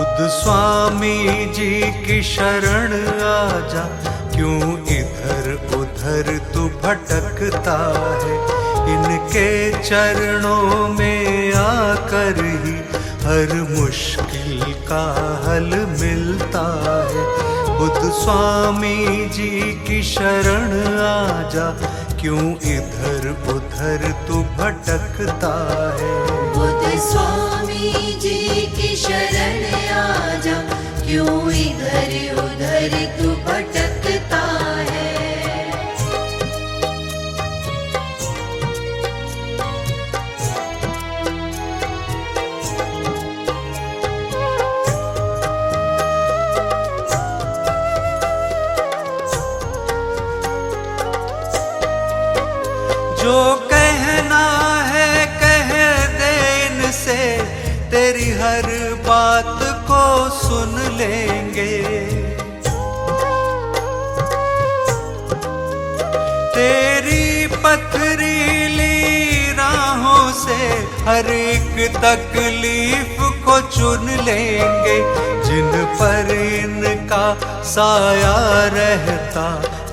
बुद्ध स्वामी जी की शरण आजा, क्यों इधर उधर तू भटकता है। इनके चरणों में आकर ही हर मुश्किल का हल मिलता है। बुद्ध स्वामी जी की शरण आजा, क्यों इधर उधर तू भटकता है। बुद्ध स्वामी जी की शरण आजा, क्यों इधर उधर तू भटकता है। जो कहना है कह दे इनसे, तेरी हर बात को सुन लेंगे। तेरी पथरीली राहों से हर एक तकलीफ को चुन लेंगे। जिन पर इनका साया रहता,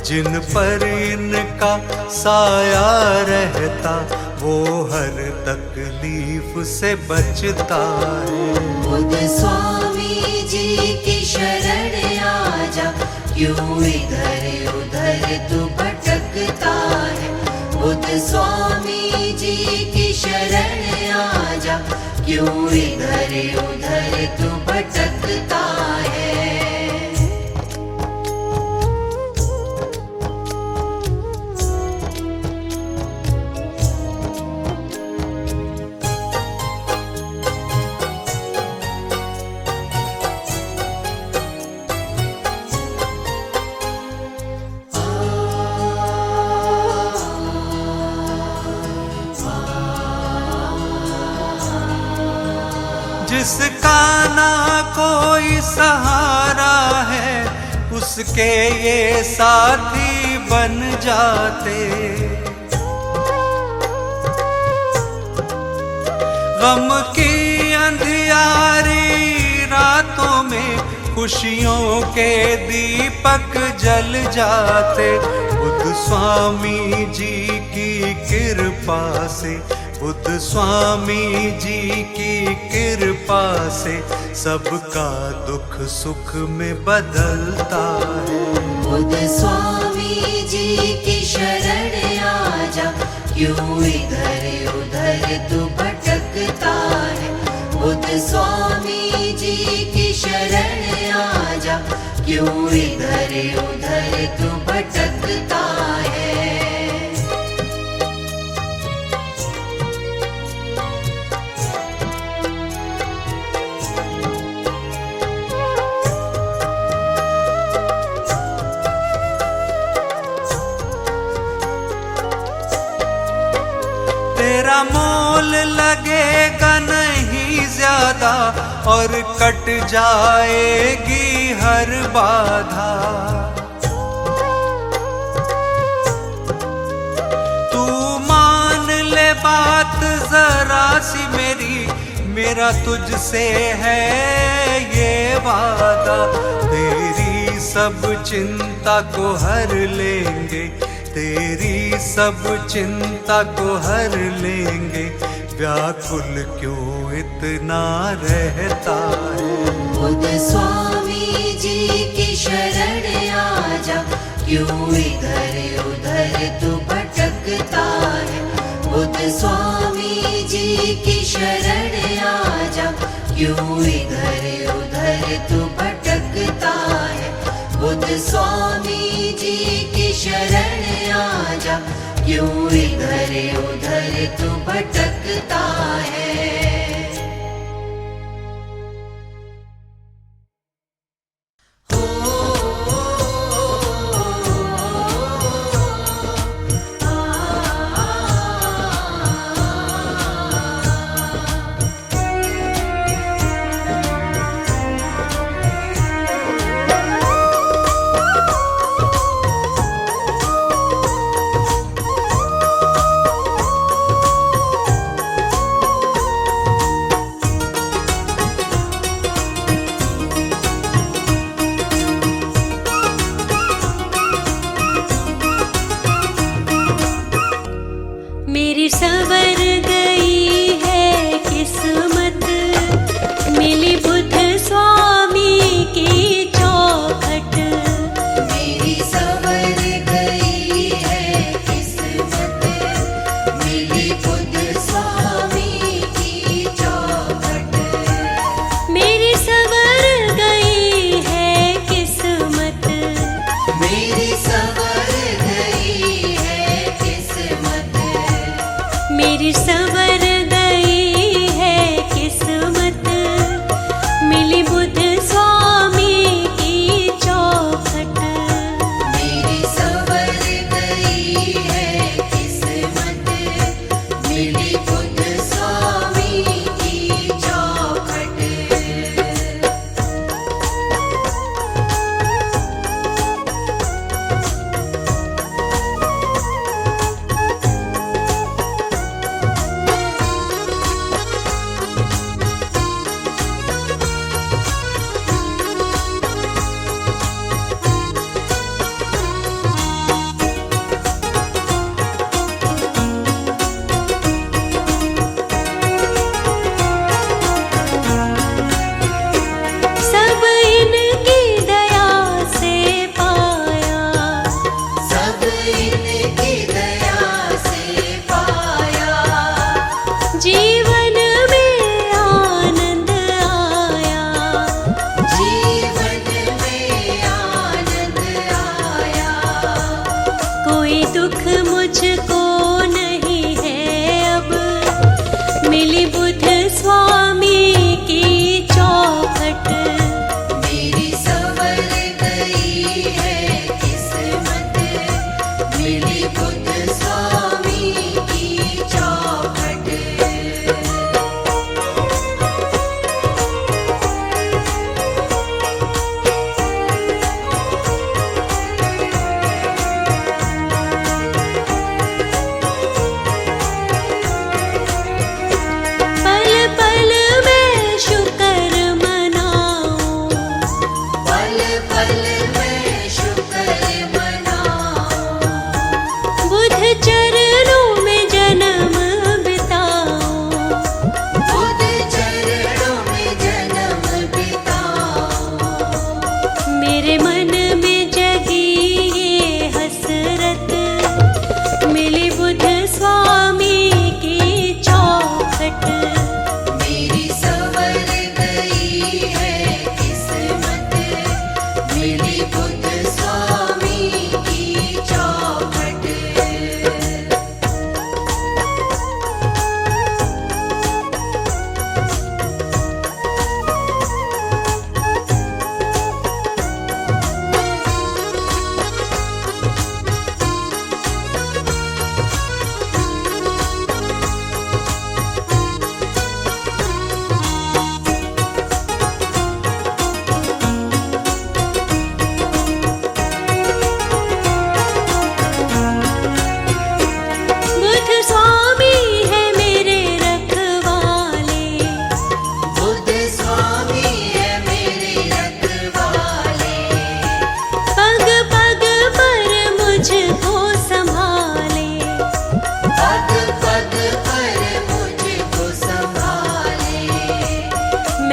जिन पर इनका साया रहता, वो हर तकलीफ से बचता है। बुद्ध स्वामी जी की शरण आजा, क्यों इधर उधर तू भटकता है। बुद्ध स्वामी जी की शरण आजा, क्यों इधर उधर तू भटकता है। जिसका ना कोई सहारा है, उसके ये साथी बन जाते। गम की अंधियारी रातों में खुशियों के दीपक जल जाते। बुद्ध स्वामी जी की कृपा से, बुद्ध स्वामी जी की कृपा से सबका दुख सुख में बदलता है। बुद्ध स्वामी जी की शरण आजा, क्यों इधर उधर तू भटकता है। बुद्ध स्वामी जी की शरण आजा, क्यों इधर उधर तू भटकता है। तेरा मोल लगेगा नहीं ज्यादा, और कट जाएगी हर बाधा। तू मान ले बात जरा सी मेरी, मेरा तुझसे है ये वादा। तेरी सब चिंता को हर लेंगे, तेरी सब चिंता को हर लेंगे। व्याकुल क्यों इतना रहता है। बुद्ध स्वामी जी की शरण आजा, क्यों इधर उधर तू भटकता है। बुद्ध स्वामी जी की शरण आजा, क्यों इधर उधर तू भटकता है। बुद्ध स्वामी जी की शरण आजा, क्यों इधर उधर तू भटकता है।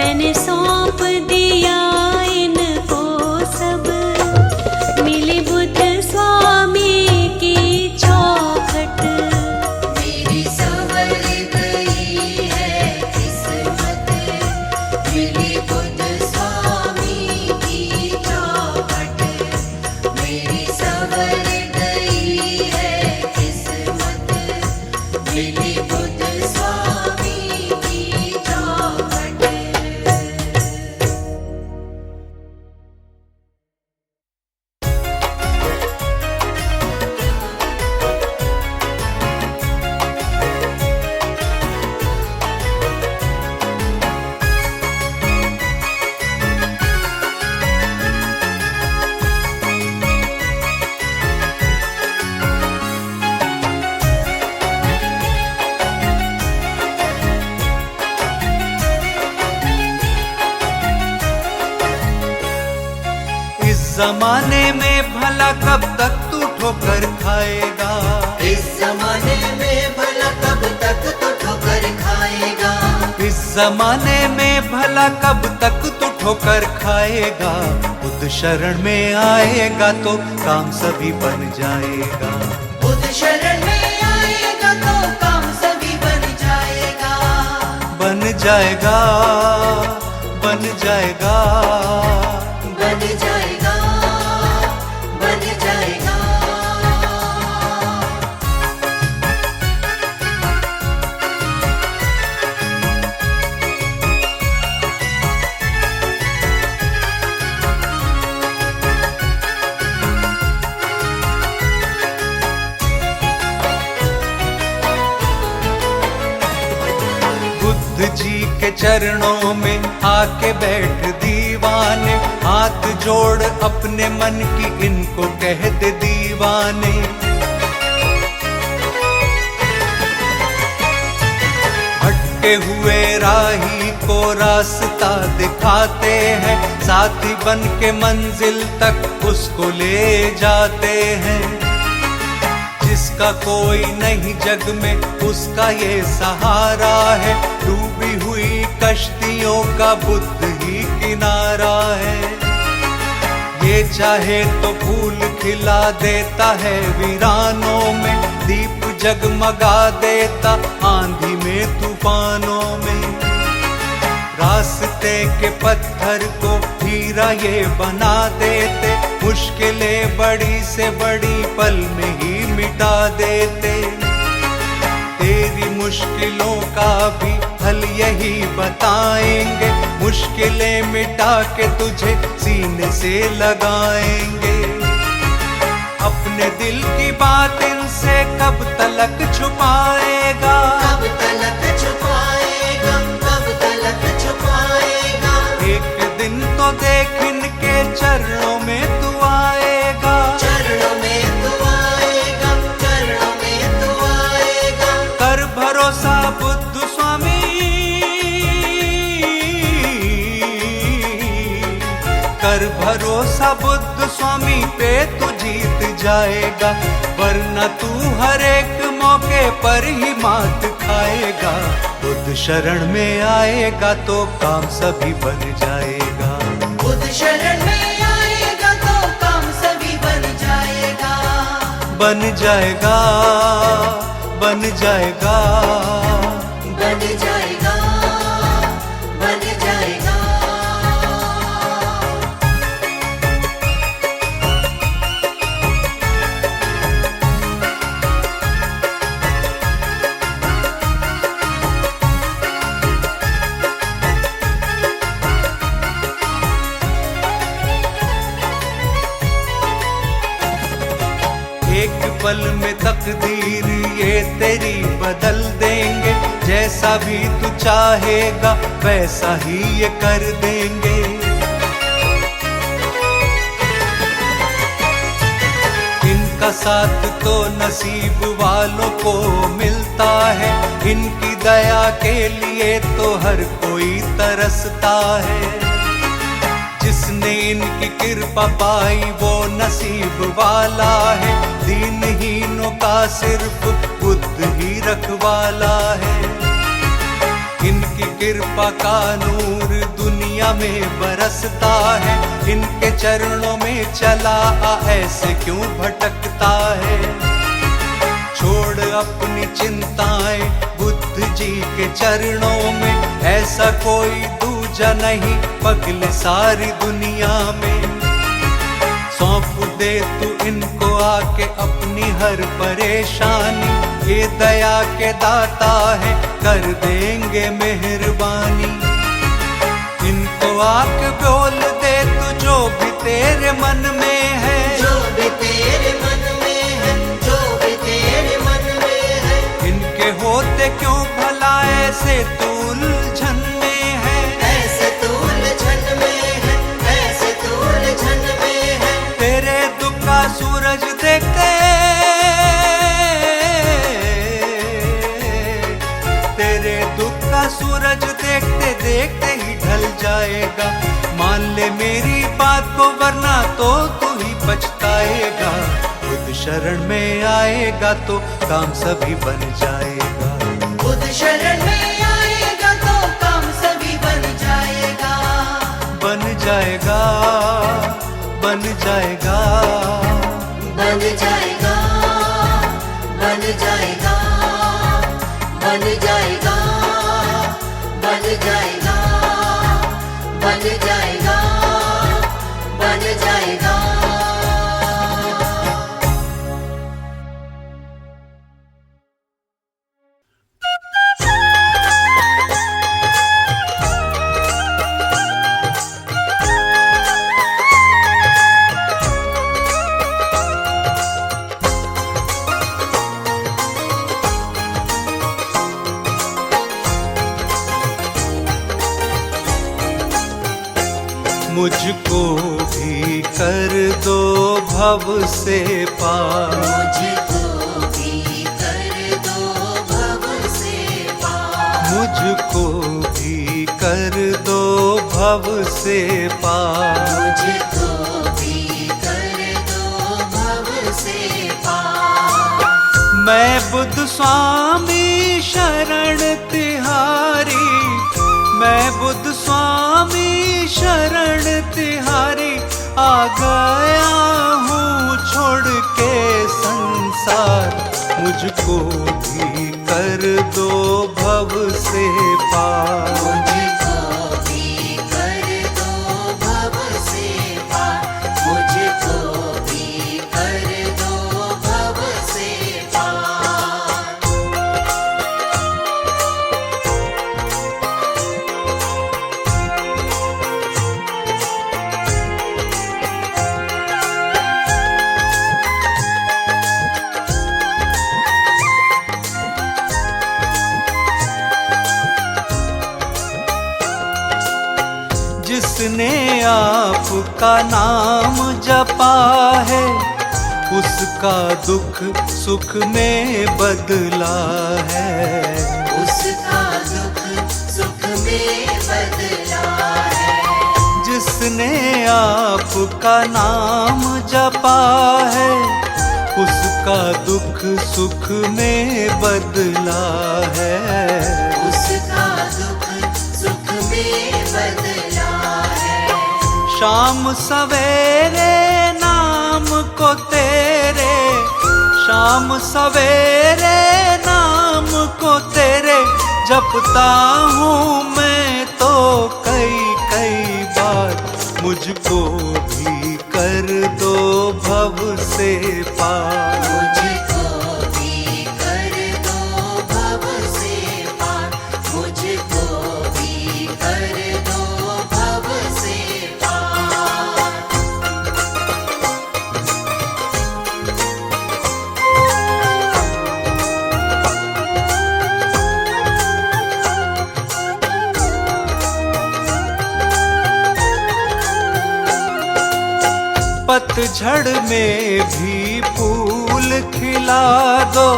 मैंने सौंप दिया इनको सब, मिली बुद्ध स्वामी की चौखट। मेरी संवर गई है किस्मत, मिली बुद्ध स्वामी की चौखट। मेरी संवर गई है किस्मत, मिली बुद्ध स्वामी की चौखट। इस जमाने में भला कब तक तू ठोकर खाएगा? इस जमाने में भला कब तक तो ठोकर खाएगा? इस जमाने में भला कब तक तू ठोकर खाएगा? बुद्ध शरण में आएगा तो काम सभी बन जाएगा। बुद्ध शरण में आएगा तो काम सभी बन जाएगा। बन जाएगा, बन जाएगा। बन जाएगा, बन जाएगा। बुद्ध जी के चरणों में आके बैठ दीवाने, हाथ जोड़ अपने मन की इनको कह दे दीवाने। भटके हुए राही को रास्ता दिखाते हैं, साथी बन के मंजिल तक उसको ले जाते हैं। जिसका कोई नहीं जग में उसका ये सहारा है, डूबी हुई कश्तियों का बुद्ध ही किनारा है। ये चाहे तो फूल खिला देता है वीरानों में, दीप जगमगा देता आंधी में तूफानों में। रास्ते के पत्थर को हीरा ये बना देते, मुश्किलें बड़ी से बड़ी पल में ही मिटा देते। तेरी मुश्किलों का भी हल यही बताएंगे, मुश्किलें मिटा के तुझे सीने से लगाएंगे। अपने दिल की बात इनसे कब तलक छुपाएगा? कब तलक छुपाएगा? कब तलक छुपाएगा? एक दिन तो देख इनके चरणों में तू आएगा। चरणों में तू आएगा, चरणों में तू आएगा। कर भरोसा बुद्ध स्वामी, कर भरोसा बुद्ध स्वामी पे तू जीत जाएगा, वरना तू हर एक मौके पर ही मात खाएगा। बुद्ध शरण में आएगा तो काम सभी बन जाएगा। बुद्ध शरण में आएगा तो काम सभी बन जाएगा। बन जाएगा, बन जाएगा। बन जाएगा, बन जाएगा। एक पल में तकदीर ये तेरी बदल देंगे, जैसा भी तू चाहेगा वैसा ही ये कर देंगे। इनका साथ तो नसीब वालों को मिलता है, इनकी दया के लिए तो हर कोई तरसता है। जिसने इनकी कृपा पाई वो नसीब वाला है, दीनहीनों का सिर्फ बुद्ध ही रखवाला है। इनकी कृपा का नूर में बरसता है, इनके चरणों में चला आ ऐसे क्यों भटकता है। छोड़ अपनी चिंताएं बुद्ध जी के चरणों में, ऐसा कोई दूजा नहीं पगले सारी दुनिया में। सौंप दे तू इनको आके अपनी हर परेशानी, ये दया के दाता है कर देंगे मेहरबानी। इनको आके बोल दे तू जो भी तेरे मन में है, जो भी तेरे मन में है, जो भी तेरे मन में है। इनके होते क्यों भला ऐसे तू उलझन में है, ऐसे तू उलझन में है, ऐसे तू उलझन में है। तेरे दुख का सूरज देखते, तेरे दुख का सूरज देखते देखते ही ढल जाएगा। मान ले मेरी बात को वरना तो तू ही पछताएगा। बुद्ध शरण में आएगा तो काम सभी बन जाएगा। बुद्ध शरण में आएगा तो काम सभी बन जाएगा। बन जाएगा, बन जाएगा, बन जाएगा, बन जाएगा, बन जाएगा, बन जाएगा, बन जाएगा, बन जाएगा। मुझको भी कर दो भव से पार, मुझको भी कर दो भव से पार। मुझको भी कर दो भव से पार। मुझको भी कर दो भव से पार। मैं बुद्ध स्वामी शरण तिहारी, मैं बुद्ध स्वामी शरण तिहारी। आ गया हूँ छोड़ के संसार, मुझको भी कर दो भव से पार। मुझको भी कर दो भव से पार। मुझको भी कर दो भव से पार। जिसने आपका नाम जपा है, उसका दुख सुख में बदला है। उसका दुख सुख में बदला है। जिसने आपका नाम जपा है, उसका दुख सुख में बदला है। उसका दुख सुख में बदला है। शाम सवेरे नाम को तेरे, शाम सवेरे नाम को तेरे जपता हूँ मैं तो कई कई बार। मुझको भी कर दो भव से पार। मुझको भी कर दो भव से पार। मुझको भी कर दो भव से पार। पतझड़ में भी फूल खिला दो,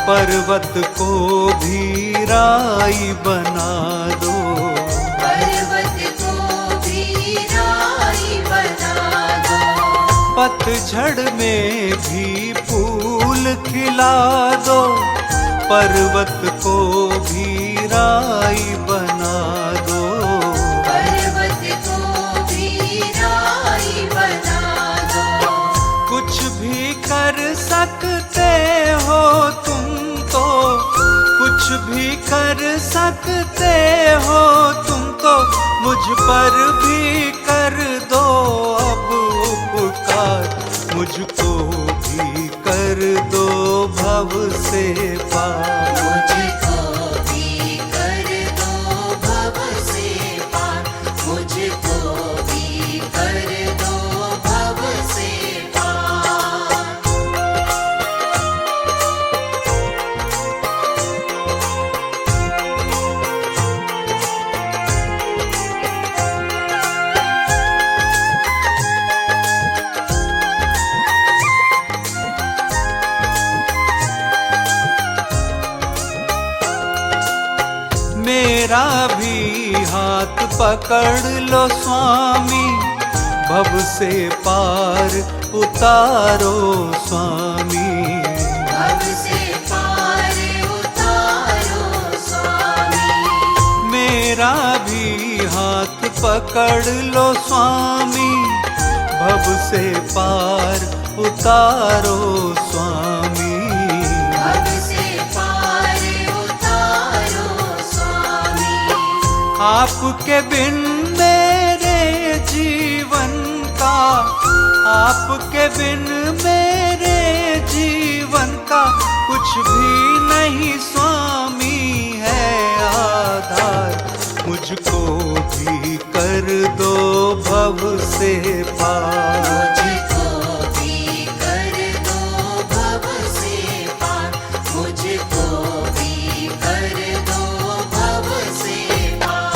पर्वत को भी राई बना दो। पर्वत को भी राई बना दो। पतझड़ में भी फूल खिला दो, पर्वत को भी राई बना दो। पर्वत सकते हो तुम तो, कुछ भी कर सकते हो तुम तो, मुझ पर भी कर दो अब उपकार, मुझको भी कर दो भव से पार। मुझको भी कर दो भव से पार, मुझको भी कर दो भव से पार। मेरा भी हाथ पकड़ लो स्वामी, भव से पार उतारो स्वामी। भव से पार उतारो स्वामी। मेरा भी हाथ पकड़ लो स्वामी, भव से पार उतारो स्वामी। भव से पार उतारो स्वामी। आपके बिन मेरे जीवन का, आपके बिन मेरे जीवन का कुछ भी नहीं स्वामी है आधार, मुझको भी कर दो भव से पार। मुझको भी कर दो भव से पार, मुझको भी कर दो भव से पार।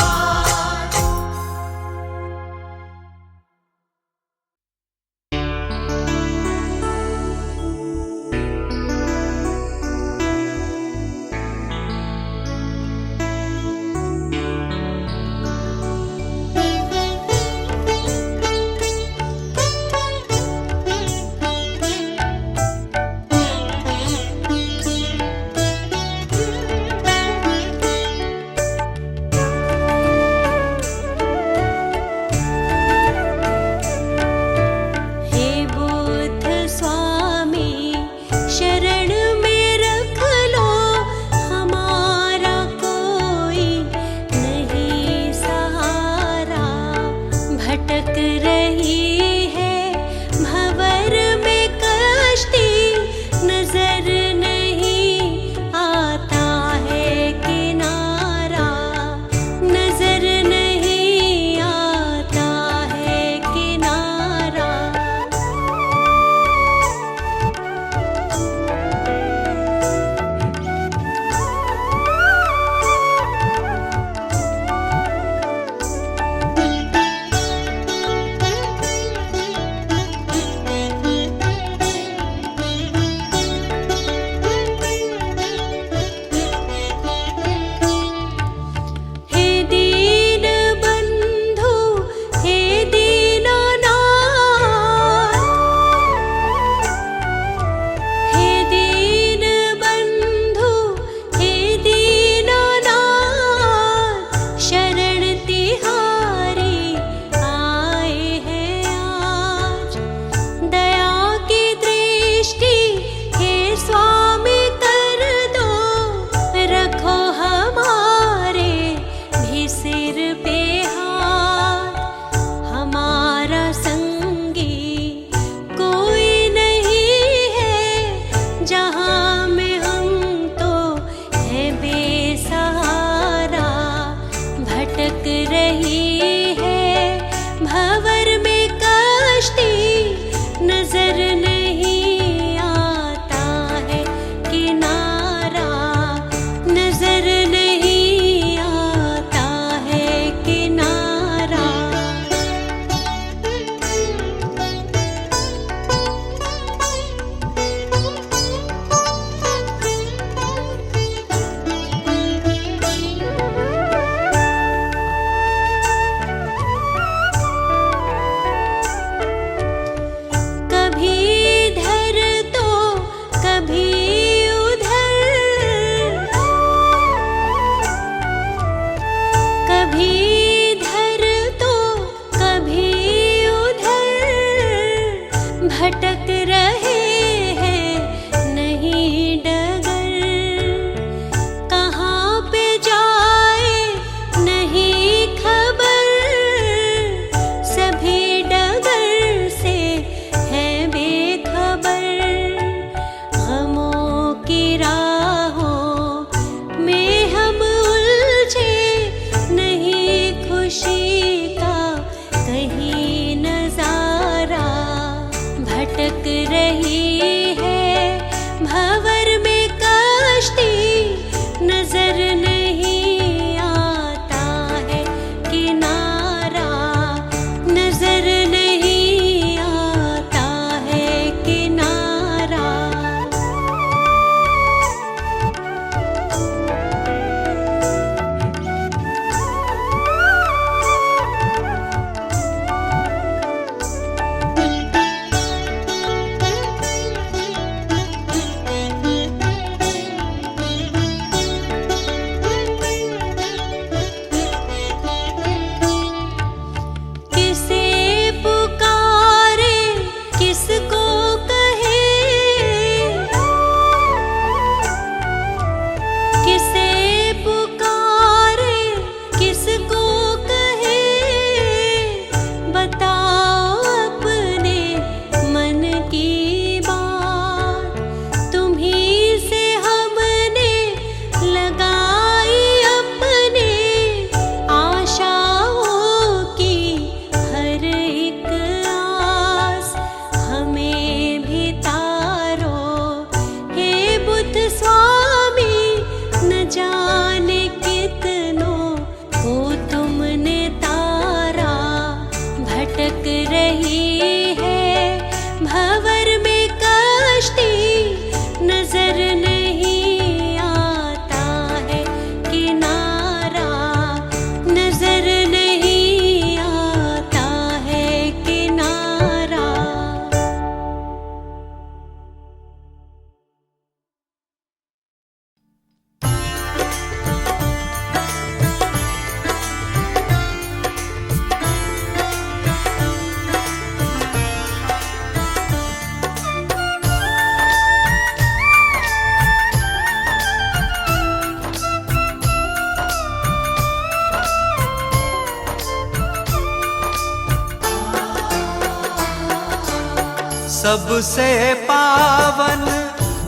सबसे पावन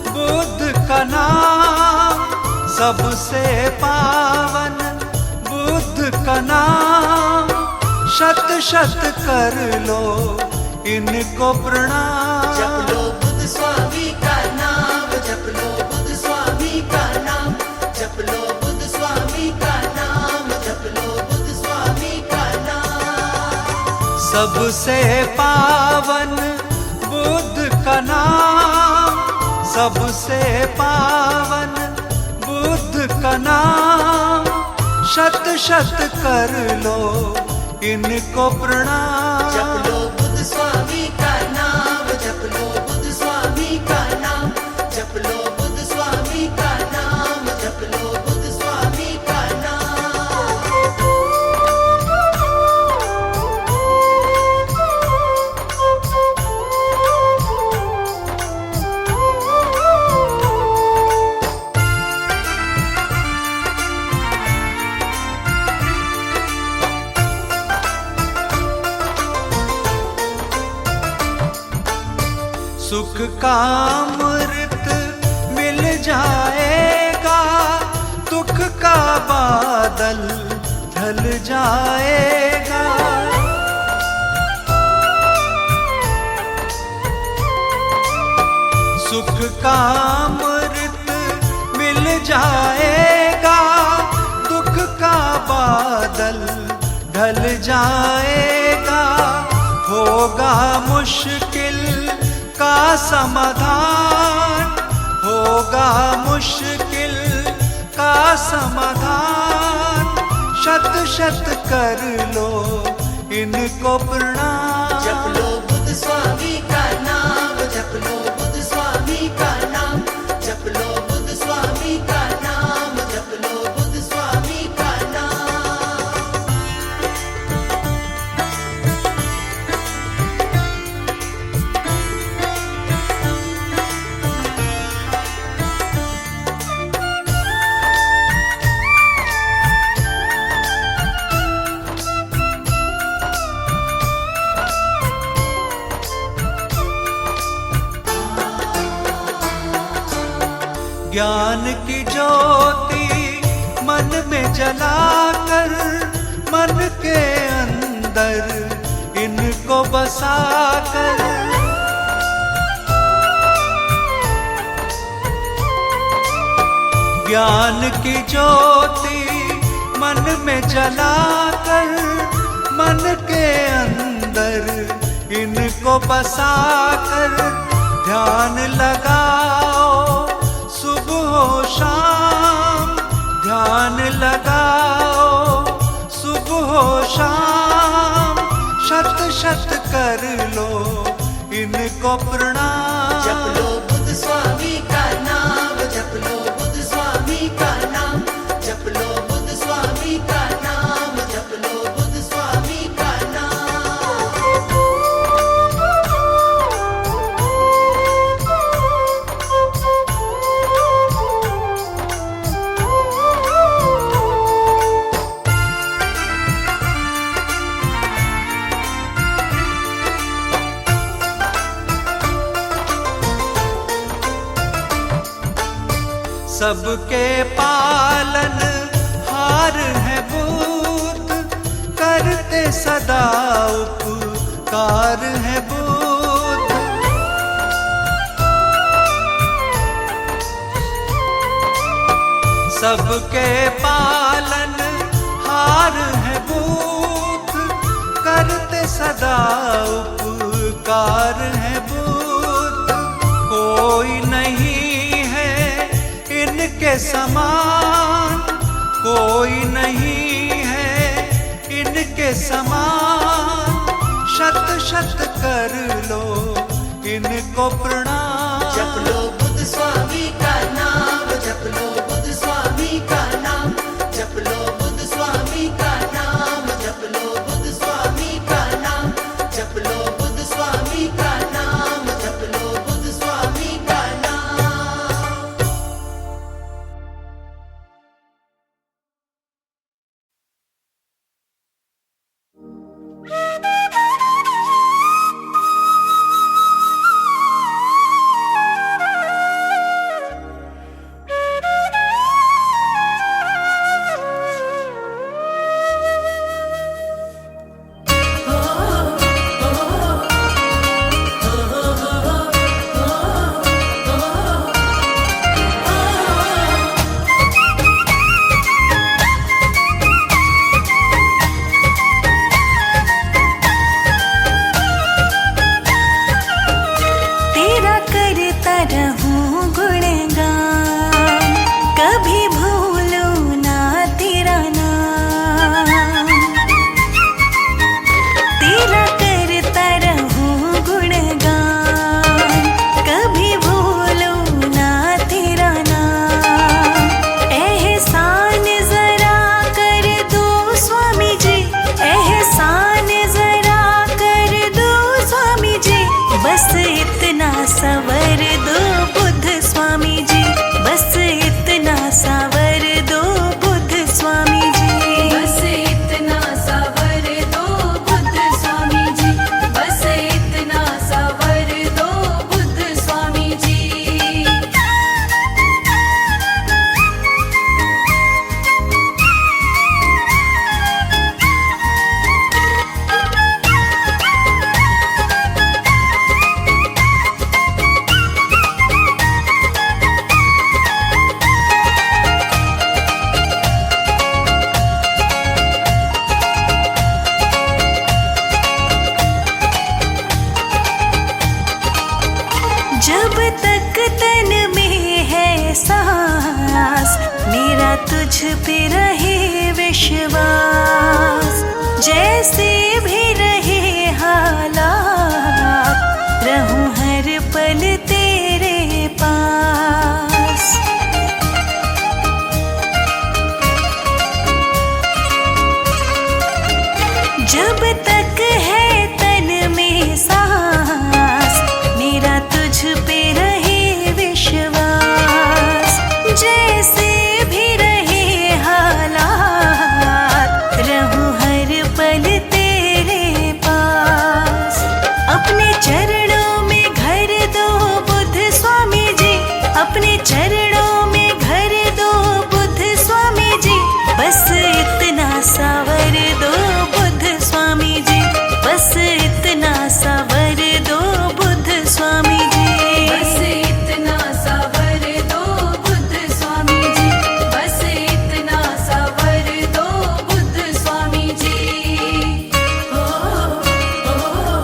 बुद्ध का नाम, सबसे पावन बुद्ध का नाम, शत शत कर लो इनको प्रणाम। जप लो बुद्ध स्वामी का नाम, जप लो बुद्ध स्वामी का नाम, जप लो बुद्ध स्वामी का नाम, जप लो बुद्ध स्वामी का नाम। सबसे पावन बुद्ध का नाम, सबसे पावन बुद्ध का नाम, शत शत कर लो इनको प्रणाम। जप लो बुद्ध स्वामी का नाम, जप लो बुद्ध स्वामी का नाम, जप लो बुद्ध स्वामी का नाम, जप लो बुद्ध स्वामी का नाम। सुख का अमृत मिल जाएगा, दुख का बादल ढल जाएगा। सुख का अमृत मिल जाएगा, दुख का बादल ढल जाएगा। होगा मुश्किल का समाधान, होगा मुश्किल का समाधान, शत शत कर लो इनको प्रणाम। जप लो बुद्ध स्वामी का नाम, जप लो बुद्ध स्वामी का नाम, जप लो बुद्ध स्वामी का नाम, जप लो बुद्ध स्वामी का नाम। ज्ञान की ज्योति मन में जलाकर, मन के अंदर इनको बसाकर, ज्ञान की ज्योति मन में जलाकर, मन के अंदर इनको बसाकर, ध्यान लगाओ सुबह हो शाम, ध्यान लगाओ सुबह हो शाम, शत शत कर लो इनको प्रणाम। जप लो बुद्ध स्वामी का नाम, जप लो बुद्ध स्वामी का नाम, जप लो बुद्ध स्वामी का नाम, जप लो बुद्ध स्वामी का नाम। सबके पालन हार है बुद्ध, करते सदा उपकार है बुद्ध। सबके पालन हार है बुद्ध, करते सदा उपकार है बुद्ध। कोई नहीं इनके समान, कोई नहीं है इनके समान, शत शत कर लो इनको प्रणाम। जप लो बुद्ध स्वामी का नाम, जप लो बुद्ध स्वामी का नाम, जप लो बुद्ध स्वामी का नाम, जप लो बुद्ध स्वामी का नाम, जप लो बुद्ध स्वामी का नाम, जप लो बुद्ध स्वामी का नाम। तुझ पे रहे विश्वास, जैसे भी रहे हालात, रहूं हर पल तेरे पास। जब तक है तन में सांस, मेरा तुझ पे रहे विश्वास, जैसे भी रहे हालात, रहूं हर पल तेरे पास। अपने चरणों में घर दो बुद्ध स्वामी जी, अपने चरणों में घर दो बुद्ध स्वामी जी, बस इतना सावर दो बुद्ध स्वामी जी, बस इतना सावर दो बुद्ध स्वामी जी, बस इतना सावर दो बुद्ध स्वामी जी, बस इतना सावर दो बुद्ध स्वामी जी। हो हो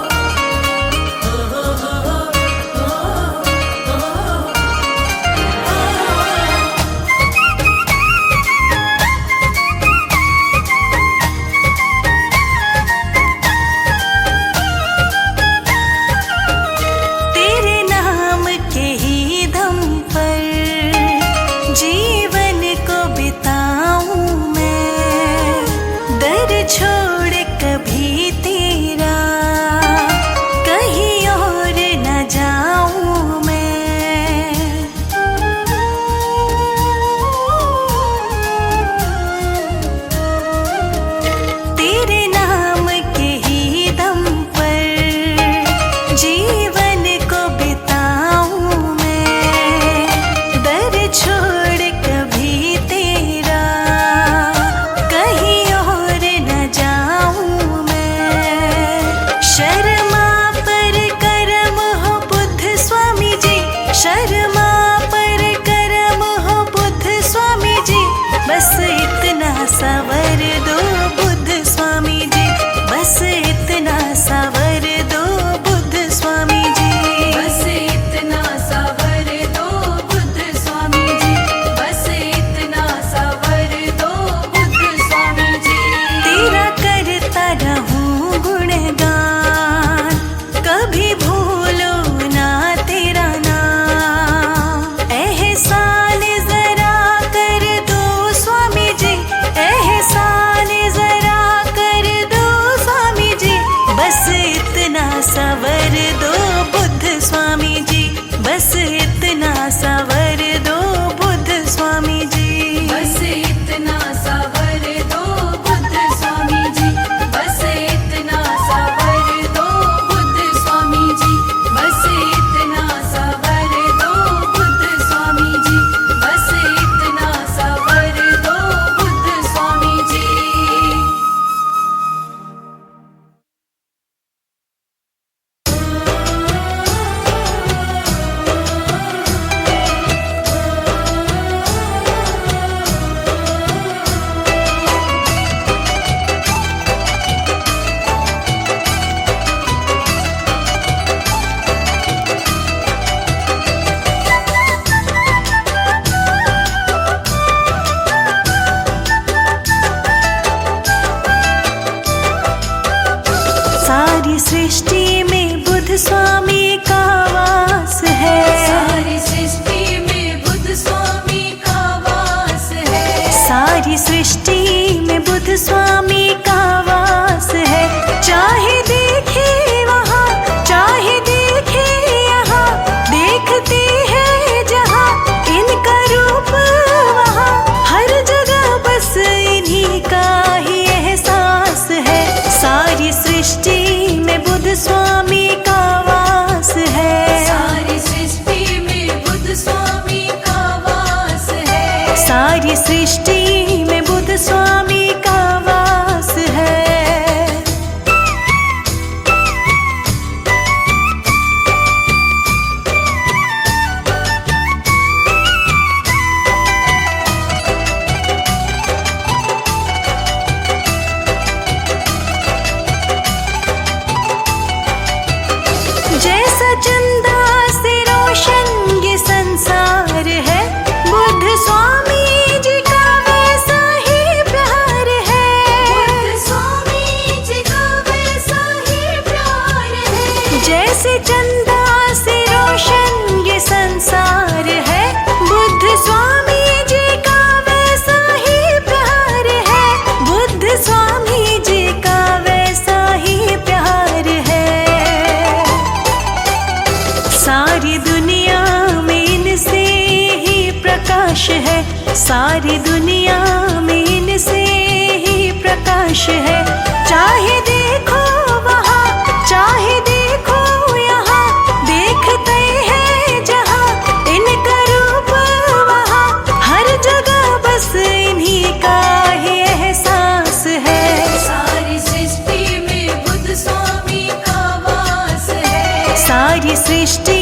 तेरे नाम के ही दम पर जीवन को बिताऊं मैं, दर छोड़ कभी तेरा कहीं और न जाऊं मैं। तेरे नाम के ही दम पर जीवन को बिताऊं मैं, दर छोड़ कभी तेरा कहीं और न जाऊं मैं। शर्मा पर करम हो बुद्ध स्वामी जी, शर्मा पर करम हो बुद्ध स्वामी जी, बस इतना सावर दो बुद्ध स्वामी जी, बस इतना सावर दो बुद्ध स्वामी जी, बस इतना सावर दो बुद्ध स्वामी जी, बस इतना सावर दो बुद्ध स्वामी जी। तेरा करता रहूं गुणगान, कभी भूलो ना तेरा नाम। एहसान जरा कर दो स्वामी जी, एहसान जरा कर दो स्वामी जी, बस इतना सावर दो बुद्ध स्वामी जी, बस इतना सावर दो बुद्ध स्वामी जी, बस इतना सावर दो बुद्ध स्वामी जी, बस इतना सावर दो बुद्ध स्वामी जी, बस इतना सावर दो बुद्ध स्वामी जी, बस इतना सावर दो बुद्ध स्वामी जी। सारी सृष्टि में बुद्ध स्वामी का वास है, सारी सृष्टि में बुद्ध स्वामी का वास है, सारी सृष्टि में बुद्ध स्वामी का वास है। चाहे देखे वहाँ, चाहे देखे यहाँ, देखते हैं जहाँ इनका रूप वहाँ, हर जगह बस इन्हीं का ही एहसास है। सारी सृष्टि में बुद्ध स्वामी का वास है, सारी सृष्टि में बुद्ध स्वामी का वास है, सारी सृष्टि में बुद्ध स्वामी का वास है। जैसा चंदा जैसे चंदा से रोशन ये संसार है, बुद्ध स्वामी जी का वैसा ही प्यार है, बुद्ध स्वामी जी का वैसा ही प्यार है। सारी दुनिया में इनसे ही प्रकाश है, सारी दुनिया में इनसे ही प्रकाश है। चाहे देखो वहाँ, चाहे देखो यहाँ, देखते हैं जहाँ इनका रूप वहाँ, हर जगह बस इन्हीं का ही एहसास है। सारी सृष्टि में बुद्ध स्वामी का वास है। सारी सृष्टि